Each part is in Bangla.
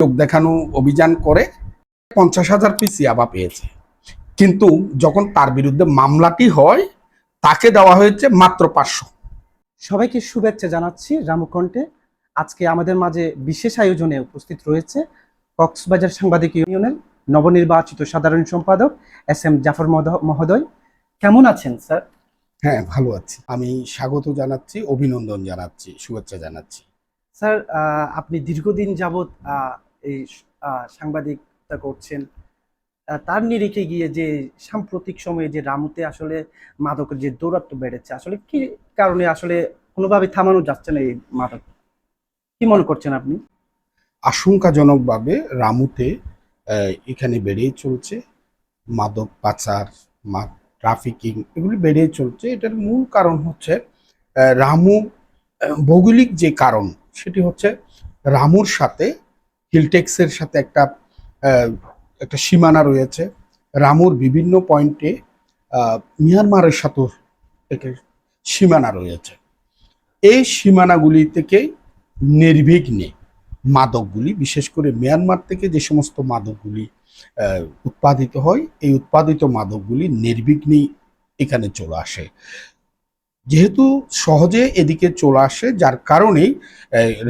লোক দেখানো অভিযান করে 50,000 পিস ইয়াবা পেয়েছে, কিন্তু যখন তার বিরুদ্ধে মামলাটি হয় তাকে দেওয়া হয়েছে মাত্র 500। সবাইকে শুভেচ্ছা জানাচ্ছি রামুকণ্ঠে। আজকে আমাদের মাঝে বিশেষ আয়োজনে উপস্থিত রয়েছে কক্সবাজার সাংবাদিক ইউনিয়নের নবনির্বাচিত সাধারণ সম্পাদক SM জাফর মহোদয়। কেমন আছেন স্যার? হ্যাঁ, ভালো আছি। আমি স্বাগত জানাচ্ছি, অভিনন্দন জানাচ্ছি, শুভেচ্ছা জানাচ্ছি। স্যার, আপনি দীর্ঘদিন যাবৎ এই সাংবাদিকতা করছেন। তার নিরিখে গিয়ে যে সাম্প্রতিক সময়ে যে রামুতে আসলে মাদকের যে দৌরাত্ম্য বেড়েছে, আসলে কি কারণে আসলে কোনোভাবে থামানো যাচ্ছে না এই মাদক? কি মনে করছেন আপনি? আশঙ্কাজনকভাবে রামুতে এখানে বেড়েই চলছে মাদক পাচার, ট্রাফিকিং, এগুলি বেড়েই চলছে। এটার মূল কারণ হচ্ছে রামু, ভৌগোলিক যে কারণ সেটি হচ্ছে রামুর সাথে হিলটেক্সের সাথে একটা সীমানা রয়েছে। রামুর বিভিন্ন পয়েন্টে মিয়ানমারের সাথে একটা সীমানা রয়েছে। এই সীমানাগুলি থেকে নির্বিঘ্নে মাদকগুলি, বিশেষ করে মিয়ানমার থেকে যে সমস্ত মাদকগুলি উৎপাদিত হয়, এই উৎপাদিত মাদকগুলি নির্বিঘ্নেই এখানে চলে আসে। যেহেতু সহজে এদিকে চলে আসে, যার কারণেই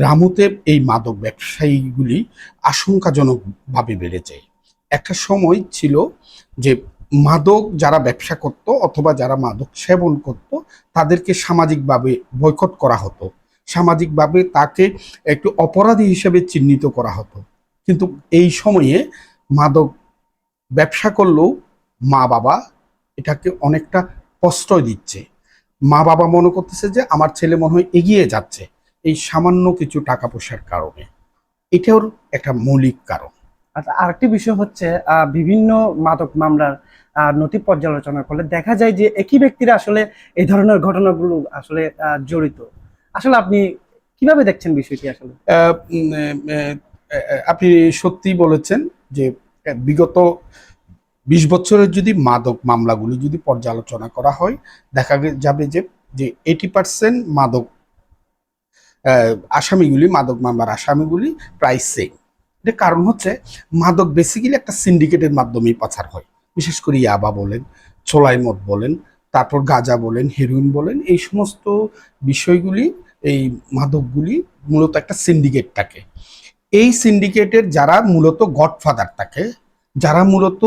রামুতে এই মাদক ব্যবসায়ীগুলি আশঙ্কাজনকভাবে বেড়ে যায়। একটা সময় ছিল যে মাদক যারা ব্যবসা করত অথবা যারা মাদক সেবন করত তাদেরকে সামাজিকভাবে বয়কট করা হতো, সামাজিকভাবে তাকে একটু অপরাধী হিসেবে চিহ্নিত করা হতো। কিন্তু এই সময়ে মাদক ব্যবসা করলেও মা বাবা এটাকে অনেকটা প্রশ্রয় দিচ্ছে। মা বাবা মনে করতেছে যে আমার ছেলে মনে হয় এগিয়ে যাচ্ছে এই সামান্য কিছু টাকা পয়সার কারণে। এটাও একটা মৌলিক কারণ। আচ্ছা, আরেকটি বিষয় হচ্ছে বিভিন্ন মাদক মামলার নথি পর্যালোচনা করলে দেখা যায় যে একই ব্যক্তিরা আসলে এই ধরনের ঘটনাগুলো আসলে জড়িত। আসলে আপনি কিভাবে দেখছেন বিষয়টি? আসলে আপনি সত্যি বলেছেন যে বিগত 20 বছরের যদি মাদক মামলাগুলি যদি পর্যালোচনা করা হয়, দেখা যাবে যে 80% মাদক আসামিগুলি, মাদক মামলার আসামিগুলি প্রায় সেম। এর কারণ হচ্ছে মাদক বেসিক্যালি একটা সিন্ডিকেটের মাধ্যমেই পাচার হয়। বিশেষ করে ইয়াবা বলেন, ছোলাই মদ বলেন, তারপর গাঁজা বলেন, হেরোইন বলেন, এই সমস্ত বিষয়গুলি, এই মাদকগুলি মূলত একটা সিন্ডিকেট থাকে। এই সিন্ডিকেটের যারা মূলত গডফাদার থাকে, যারা মূলত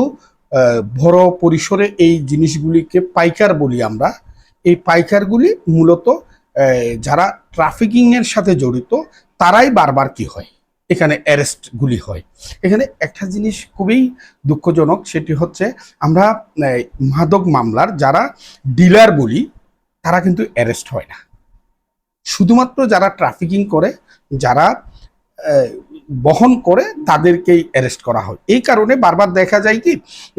বড় পরিসরে এই জিনিসগুলিকে পাইকার বলি আমরা, এই পাইকারগুলি মূলত যারা ট্রাফিকিং এর সাথে জড়িত, তারাই বারবার কি হয়, এখানে অ্যারেস্টগুলি হয়। এখানে একটা জিনিস খুবই দুঃখজনক, সেটি হচ্ছে আমরা মাদক মামলার যারা ডিলার বলি তারা কিন্তু অ্যারেস্ট হয় না। শুধুমাত্র যারা ট্রাফিকিং করে, যারা বহন করে, তাদেরকেই অ্যারেস্ট করা হয়। এই কারণে বারবার দেখা যায় কি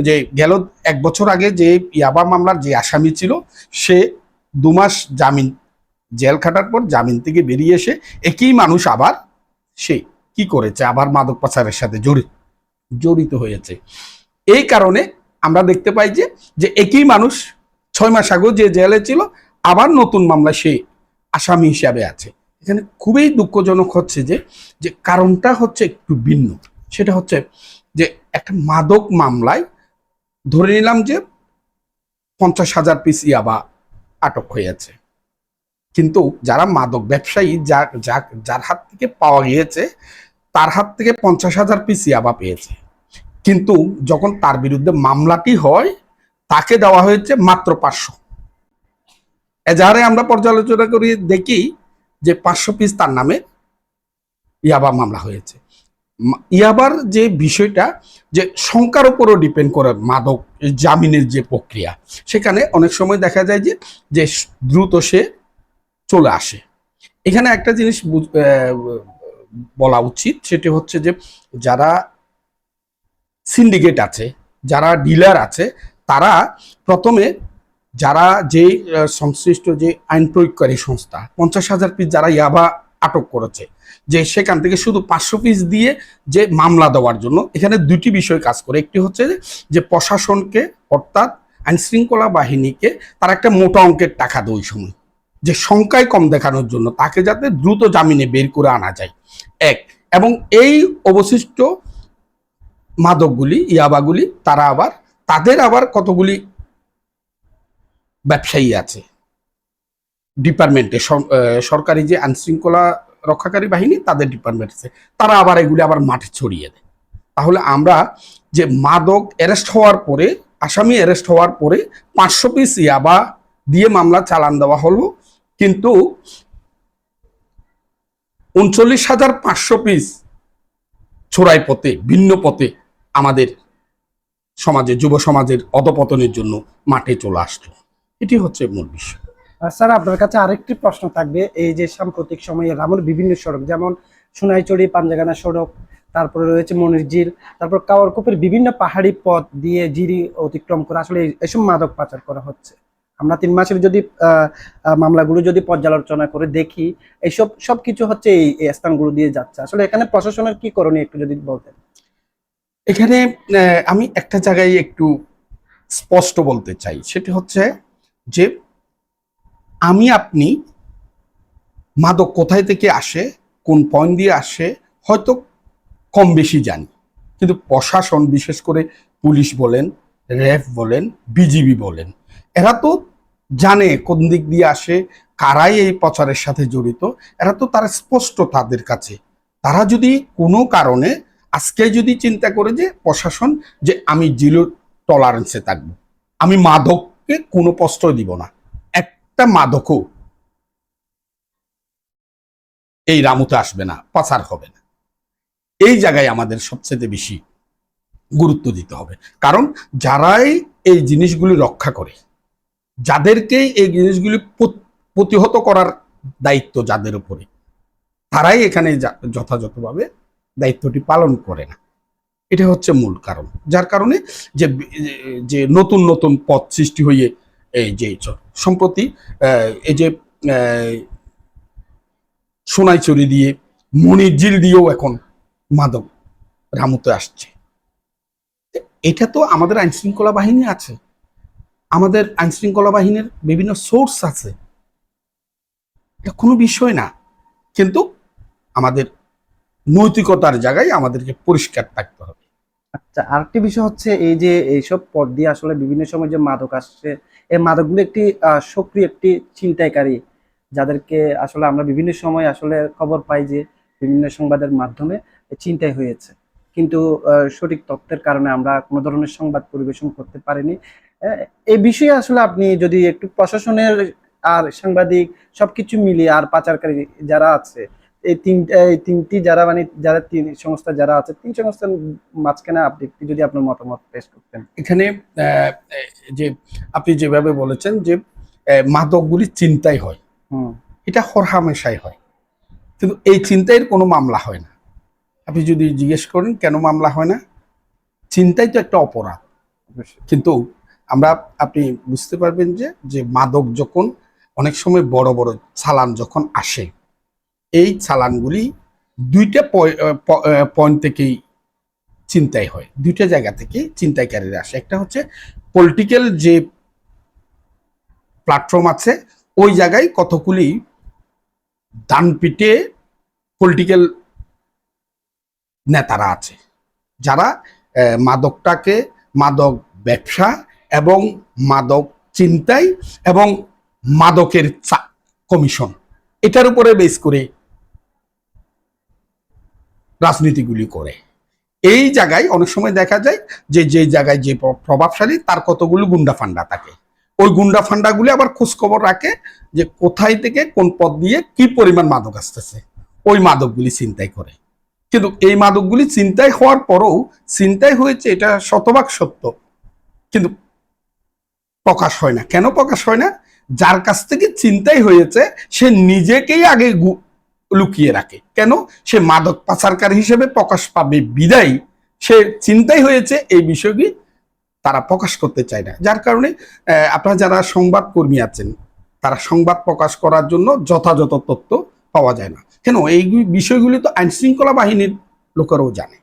যে গেল 1 বছর আগে যে ইয়াবা মামলার যে আসামি ছিল, সে 2 মাস জামিন, জেল খাটার পর জামিন থেকে বেরিয়ে এসে একই মানুষ আবার সে কি করেছে, আবার মাদক পাচারের সাথে জড়িত হয়েছে। এই কারণে আমরা দেখতে পাই যে একই মানুষ 6 মাস আগে যে জেলে ছিল আবার নতুন মামলা সে আসামি হিসাবে আছে। এখানে খুবই দুঃখজনক হচ্ছে যে কারণটা হচ্ছে একটু ভিন্ন। সেটা হচ্ছে যে একটা মাদক মামলায় ধরে নিলাম যে 50,000 পিস ইয়াবা আটক হয়েছে, কিন্তু যারা মাদক ব্যবসায়ী, যার হাত থেকে পাওয়া গিয়েছে, তার হাত থেকে 50,000 পিস ইয়াবা পেয়েছে, কিন্তু যখন তার বিরুদ্ধে মামলাটি হয় তাকে দেওয়া হয়েছে মাত্র 500। এজাহারে আমরা পর্যালোচনা করি, দেখি যে 500 পিস তার নামে ইয়াবা মামলা হয়েছে। ইয়াবার যে বিষয়টা, যে সংখ্যার উপরও ডিপেন্ড করে মাদক জামিনের যে প্রক্রিয়া, সেখানে অনেক সময় দেখা যায় যে দ্রুত সে চলে আসে। এখানে একটা জিনিস বলা উচিত, সেটি হচ্ছে যে যারা সিন্ডিকেট আছে, যারা ডিলার আছে, তারা প্রথমে যারা যে সংশ্লিষ্ট যে আইন প্রয়োগকারী সংস্থা 50,000 পিস যারা ইয়াবা আটক করেছে, যে সেখান থেকে শুধু 500 পিস দিয়ে যে মামলা দেওয়ার জন্য এখানে 2টি বিষয় কাজ করে। একটি হচ্ছে যে প্রশাসনকে, অর্থাৎ আইন শৃঙ্খলা বাহিনীকে তারা একটা মোটা অঙ্কের টাকা দেয় ওই সময়, যে সংখ্যায় কম দেখানোর জন্য তাকে যাতে দ্রুত জামিনে বের করে আনা যায়। এবং এই অবশিষ্ট মাদকগুলি ইয়াবাগুলি তাদের আবার কতগুলি ব্যবসায়ী আছে ডিপার্টমেন্টে, সরকারি যে আইনশৃঙ্খলা রক্ষাকারী বাহিনী তাদের ডিপার্টমেন্ট আছে, তারা আবার এগুলি আবার মাঠে ছড়িয়ে দেয়। তাহলে আমরা যে মাদক অ্যারেস্ট হওয়ার পরে, আসামি অ্যারেস্ট হওয়ার পরে 500 পিস ইয়াবা দিয়ে মামলা চালান দেওয়া হলো, কিন্তু 39,500 পিস ছড়াই পথে, ভিন্ন পথে আমাদের সমাজে, যুব সমাজের অধপতনের জন্য মাঠে চলে আসলো। এটি হচ্ছে মূল বিষয়। স্যার, আপনার কাছে আরেকটি প্রশ্ন থাকবে। এই যে সাম্প্রতিক সময়ে রামুর বিভিন্ন সড়ক, যেমন সোনাইচড়ি পাঞ্জাগানা সড়ক, তারপরে রয়েছে মনিরঝিল, তারপর কাওয়ারকুপের বিভিন্ন পাহাড়ি পথ দিয়ে জিরি অতিক্রম করে আসলে এসব মাদক পাচার করা হচ্ছে। আমরা 3 মাসের যদি মামলাগুলো যদি পর্যালোচনা করে দেখি, এইসব সবকিছু হচ্ছে এই স্থানগুলো দিয়ে যাচ্ছে। আসলে এখানে প্রশাসনের কি করণীয় একটু যদি বলতেন। এখানে আমি একটা জায়গায় একটু স্পষ্ট বলতে চাই, সেটি হচ্ছে যে আপনি মাদক কোথায় থেকে আসে, কোন পয়েন্ট দিয়ে আসে হয়তো কম বেশি জানি, কিন্তু প্রশাসন, বিশেষ করে পুলিশ বলেন, র্যাব বলেন, বিজিবি বলেন, এরা তো জানে কোন দিক দিয়ে আসে, কারাই এই প্রচারের সাথে জড়িত, এরা তো তারা স্পষ্ট তাদের কাছে। তারা যদি কোনো কারণে আজকে যদি চিন্তা করে যে প্রশাসন, যে আমি জিরো টলারেন্সে থাকবো, আমি মাদককে কোনো প্রশ্রয় দিব না, একটা মাদকও এই রামুতে আসবে না, পাচার হবে না, এই জায়গায় আমাদের সবচেয়ে বেশি গুরুত্ব দিতে হবে। কারণ যারাই এই জিনিসগুলি রক্ষা করে, যাদেরকে এই জিনিসগুলি প্রতিহত করার দায়িত্ব যাদের উপরে, তারাই এখানে যথাযথভাবে দায়িত্বটি পালন করে না। এটা হচ্ছে মূল কারণ, যার কারণে যে যে নতুন নতুন পথ সৃষ্টি হয়ে এই যে সম্প্রতি এই যে সোনাইচুরি দিয়ে, মনিরঝিল দিয়েও এখন মাদক রামুতে আসছে। এটা তো আমাদের আইন শৃঙ্খলা বাহিনী আছে, আমাদের আইন শৃঙ্খলা বাহিনীর বিভিন্ন সোর্স আছে, এটা কোনো বিষয় না, কিন্তু আমাদের নৈতিকতার জায়গায় আমাদেরকে পরিষ্কার থাকতে হবে। আচ্ছা, আরেকটি বিষয় হচ্ছে এই যে এইসব পথ দিয়ে আসলে বিভিন্ন সময় যে মাদক আসছে, এই মাদকগুলো একটি সক্রিয় একটি ছিনতাইকারী, যাদেরকে আসলে আমরা বিভিন্ন সময় আসলে খবর পাই যে বিভিন্ন সংবাদের মাধ্যমে ছিনতাই হয়েছে, কিন্তু সঠিক তথ্যের কারণে আমরা কোনো ধরনের সংবাদ পরিবেশন করতে পারিনি। আহ, এই বিষয়ে আসলে আপনি যদি একটু প্রশাসনের আর সাংবাদিক সবকিছু মিলিয়ে আর পাচারকারী যারা আছে, এই তিনটি যারা মানে যারা তিন সংস্থা যারা আছে, 3 সংস্থার মাঝখানে আপনি একটু যদি আপনার মতামত পেশ করতেন। এখানে যে আপনি যেভাবে বলেছেন যে মাদকগুলি চিন্তাই হয়, হুম। এটা হরহামেশাই হয়, কিন্তু এই চিন্তাইয়ের কোনো মামলা হয় না। আপনি যদি জিজ্ঞেস করেন কেন মামলা হয় না, চিন্তাই তো একটা অপরাধ। অবশ্যই। কিন্তু আপনি বুঝতে পারবেন যে যে মাদক যখন অনেক সময় বড় বড় চালান যখন আসে, এই চালানগুলি দুইটা পয়েন্ট থেকেই চিন্তাই হয়, দুইটা জায়গা থেকে চিন্তাইকারীরা আসে। একটা হচ্ছে পলিটিক্যাল যে প্ল্যাটফর্ম আছে, ওই জায়গায় কতগুলি ডানপিটে পলিটিক্যাল নেতারা আছে, যারা মাদকটাকে, মাদক ব্যবসা এবং মাদক চিন্তাই এবং মাদকের কমিশন, এটার উপরে বেস করে রাজনীতিগুলি করে। এই জায়গায় অনেক সময় দেখা যায় যে যে জায়গায় যে প্রভাবশালী তার কতগুলো গুন্ডা ফান্ডা থাকে, ওই গুন্ডা ফান্ডাগুলি আবার খোঁজখবর রাখে যে কোথায় থেকে কোন পথ দিয়ে কি পরিমাণ মাদক আসতেছে, ওই মাদকগুলি চিন্তাই করে। কিন্তু এই মাদকগুলি চিন্তাই হওয়ার পরেও, চিন্তাই হয়েছে এটা শতভাগ সত্য, কিন্তু প্রকাশ হয় না। কেন প্রকাশ হয় না? যার কাছ থেকে চিন্তাই হয়েছে সে নিজেকেই আগে লুকিয়ে রাখে। কেন? সে মাদক পাচারকারী হিসেবে প্রকাশ পাবে বিদায় সে চিন্তাই হয়েছে এই বিষয়টি তারা প্রকাশ করতে চায় না। যার কারণে আপনারা যারা সংবাদ কর্মী আছেন, তারা সংবাদ প্রকাশ করার জন্য যথাযথ তথ্য পাওয়া যায় না। কেন? এই বিষয়গুলি তো আইন শৃঙ্খলা বাহিনীর লোকেরাও জানে।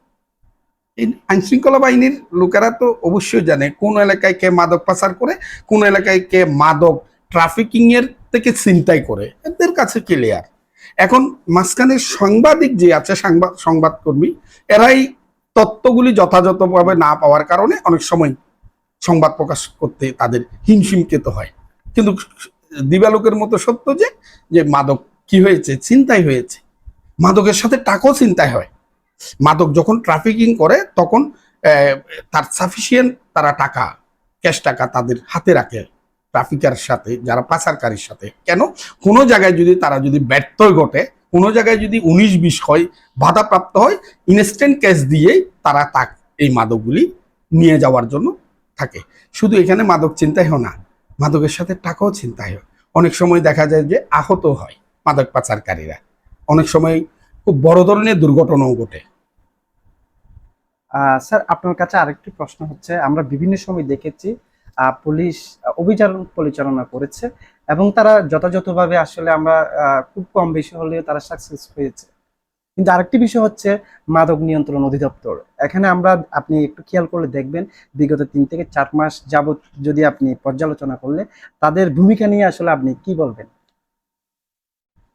এই আইন শৃঙ্খলা বাহিনীর লোকেরা তো অবশ্যই জানে কোন এলাকায় কে মাদক পাচার করে, কোন এলাকায় কে মাদক ট্রাফিকিং এর থেকে ছিনতাই করে, এদের কাছে ক্লিয়ার। এখন মাঝখানে সাংবাদিক যে আছে, সংবাদকর্মী, এরাই তথ্যগুলি যথাযথভাবে না পাওয়ার কারণে অনেক সময় সংবাদ প্রকাশ করতে তাদের হিমশিম খেতে হয়। কিন্তু দিবালোকের মতো সত্য যে যে মাদক কি হয়েছে, ছিনতাই হয়েছে। মাদকের সাথে টাকাও ছিনতাই হয়। মাদক যখন ট্রাফিকিং করে তখন তার সাফিসিয়েন্ট তারা টাকা, ক্যাশ টাকা তাদের হাতে রাখে ট্রাফিকার সাথে, যারা পাচারকারীর সাথে। কেন? কোনো জায়গায় যদি তারা যদি ব্যর্থ ঘটে, কোনো জায়গায় যদি 19-20 হয়, বাধাপ্রাপ্ত হয়, ইনস্ট্যান্ট ক্যাশ দিয়েই তারা এই মাদকগুলি নিয়ে যাওয়ার জন্য থাকে। শুধু এখানে মাদক ছিনতাই হয় না, মাদকের সাথে টাকাও ছিনতাই হয়। অনেক সময় দেখা যায় যে আহত হয় মাদক পাচারকারীরা। অনেক সময় খুব বড় ধরনের দুর্ঘটনাও ঘটে। স্যার, আপনার কাছে আরেকটি প্রশ্ন হচ্ছে, আমরা বিভিন্ন সময় দেখেছি পুলিশ অভিযান পরিচালনা করেছে এবং তারা যথাযথভাবে আসলে আমরা খুব কম বেশি হলেও তারা সাকসেস হয়েছে। কিন্তু আরেকটি বিষয় হচ্ছে মাদক নিয়ন্ত্রণ অধিদপ্তর। এখানে আপনি একটু খেয়াল করলে দেখবেন, বিগত 3 থেকে 4 মাস যাবত যদি আপনি পর্যালোচনা করলে তাদের ভূমিকা নিয়ে আসলে আপনি কি বলবেন?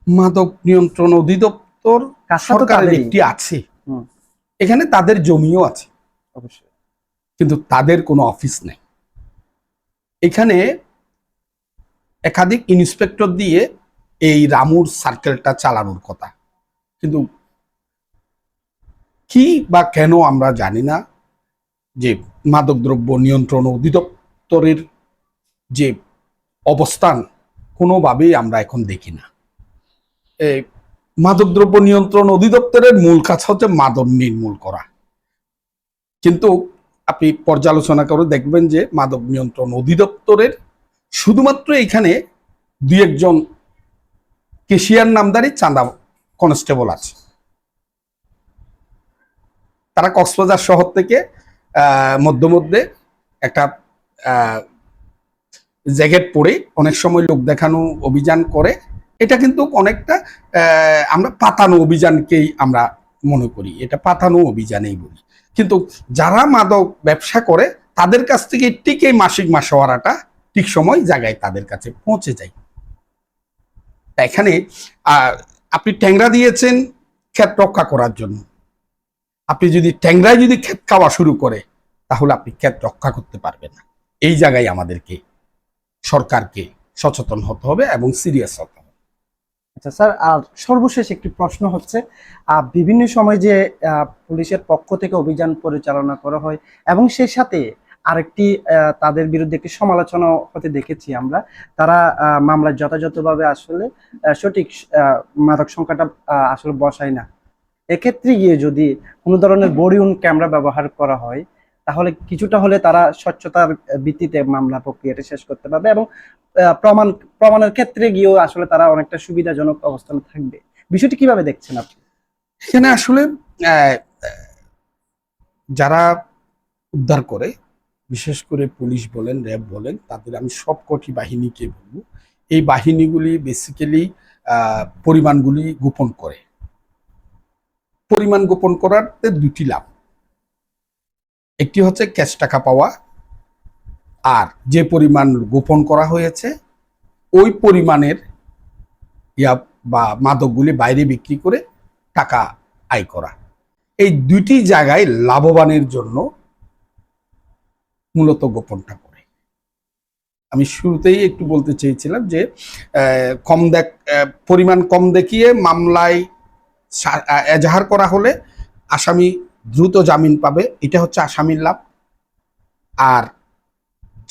মাদক নিয়ন্ত্রণ অধিদপ্তর কাজটা তো সরকারের তাদেরই। একটি আছে, হুম, এখানে তাদের জমিও আছে, অবশ্যই। কিন্তু তাদের কোনো অফিস নেই। এখানে একাধিক ইন্সপেক্টর দিয়ে এই রামুর সার্কেলটা চালানোর কথা, কিন্তু কি বা কেন আমরা জানি না যে মাদকদ্রব্য নিয়ন্ত্রণ অধিদপ্তরের যে অবস্থান কোনোভাবেই আমরা এখন দেখি না। এই মাদকদ্রব্য নিয়ন্ত্রণ অধিদপ্তরের মূল কাজ হচ্ছে মাদক নির্মূল করা, কিন্তু আপনি পর্যালোচনা করে দেখবেন যে মাদক নিয়ন্ত্রণ অধিদপ্তরের শুধুমাত্র এখানে 2-1 কেশিয়ার নামদারি চাঁদা কনস্টেবল আছে। তারা কক্সবাজার শহর থেকে মধ্যে মধ্যে একটা জ্যাকেট পরে অনেক সময় লোক দেখানো অভিযান করে। এটা কিন্তু অনেকটা আমরা পাতানো অভিযানকেই আমরা মনে করি, এটা পাতানো অভিযানেই বলি। কিন্তু যারা মাদক ব্যবসা করে তাদের কাছ থেকে টিকে মাসিক মাসোয়ারাটা ঠিক সময় জায়গায় তাদের কাছে পৌঁছে যায়। এখানে আপনি ট্যাংরা দিয়েছেন ক্ষেত রক্ষা করার জন্য, আপনি যদি ট্যাংরায় যদি ক্ষেত খাওয়া শুরু করে তাহলে আপনি ক্ষেত রক্ষা করতে পারবেন না। এই জায়গায় আমাদেরকে সরকারকে সচেতন হতে হবে এবং সিরিয়াস হতে হবে। আচ্ছা স্যার, আর সর্বশেষ একটি প্রশ্ন হচ্ছে, বিভিন্ন সময় যে পুলিশের পক্ষ থেকে অভিযান পরিচালনা করা হয় এবং সেই সাথে আরেকটি তাদের বিরুদ্ধে একটি সমালোচনা হতে দেখেছি আমরা, তারা মামলায় যথাযথভাবে আসলে সঠিক মাদক সংখ্যাটা আসলে বসায় না। এক্ষেত্রে গিয়ে যদি কোনো ধরনের বডি অন ক্যামেরা ব্যবহার করা হয়, তাহলে কিছুটা হলে তারা স্বচ্ছতার ভিত্তিতে মামলা প্রক্রিয়াটা শেষ করতে পারবে এবং প্রমাণের ক্ষেত্রে গিয়েও আসলে তারা অনেকটা সুবিধাজনক অবস্থানে থাকবে। বিষয়টি কিভাবে দেখছেন আপনি? এখানে আসলে যারা উদ্ধার করে, বিশেষ করে পুলিশ বলেন, র্যাব বলেন, তাদের আমি সবকটি বাহিনীকে বলবো, এই বাহিনীগুলি বেসিক্যালি পরিমাণগুলি গোপন করে। পরিমাণ গোপন করার 2টি লাভ, একটি হচ্ছে ক্যাশ টাকা পাওয়া, আর যে পরিমাণ গোপন করা হয়েছে ওই পরিমাণের বা মাদকগুলি বাইরে বিক্রি করে টাকা আয় করা। এই 2টি জায়গায় লাভবানের জন্য মূলত গোপনটা করে। আমি শুরুতেই একটু বলতে চেয়েছিলাম যে পরিমাণ কম দেখিয়ে মামলায় এজাহার করা হলে আসামি দ্রুত জামিন পাবে, এটা হচ্ছে আসামির লাভ। আর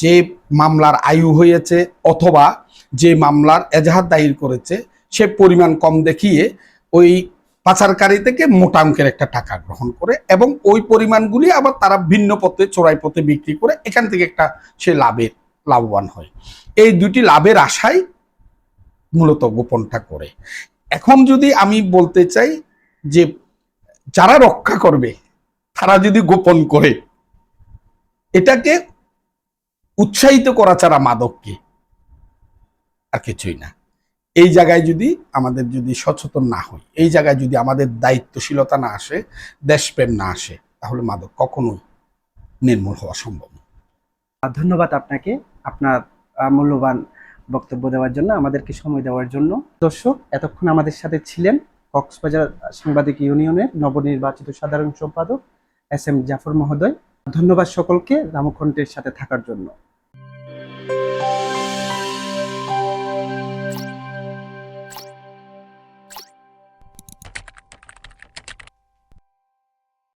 যে মামলার আয়ু হয়েছে অথবা যে মামলার এজাহার দায়ের করেছে সে পরিমাণ কম দেখিয়ে ওই পাচারকারী থেকে মোটা অঙ্কের একটা টাকা গ্রহণ করে এবং ওই পরিমাণগুলি আবার তারা ভিন্ন পথে, চোরাই পথে বিক্রি করে এখান থেকে একটা সে লাভবান হয়। এই 2টি লাভের আশায় মূলত গোপনটা করে। এখন যদি আমি বলতে চাই যে যারা রক্ষা করবে তারা যদি গোপন করে, এটাকে উৎসাহিত করা ছাড়া মাদককে আর কিছুই না। এই জায়গায় যদি আমাদের যদি সচেতন না হই, এই জায়গায় যদি আমাদের দায়িত্বশীলতা না আসে, দেশপ্রেম না আসে, তাহলে মাদক কখনোই নির্মূল হওয়া সম্ভব না। ধন্যবাদ আপনাকে আপনার মূল্যবান বক্তব্য দেওয়ার জন্য, আমাদেরকে সময় দেওয়ার জন্য। দর্শক, এতক্ষণ আমাদের সাথে ছিলেন কক্সবাজার সাংবাদিক ইউনিয়নের নবনির্বাচিত সাধারণ সম্পাদক এস এম জাফর মহোদয়। ধন্যবাদ সকলকে রামকণ্ঠের সাথে থাকার জন্য।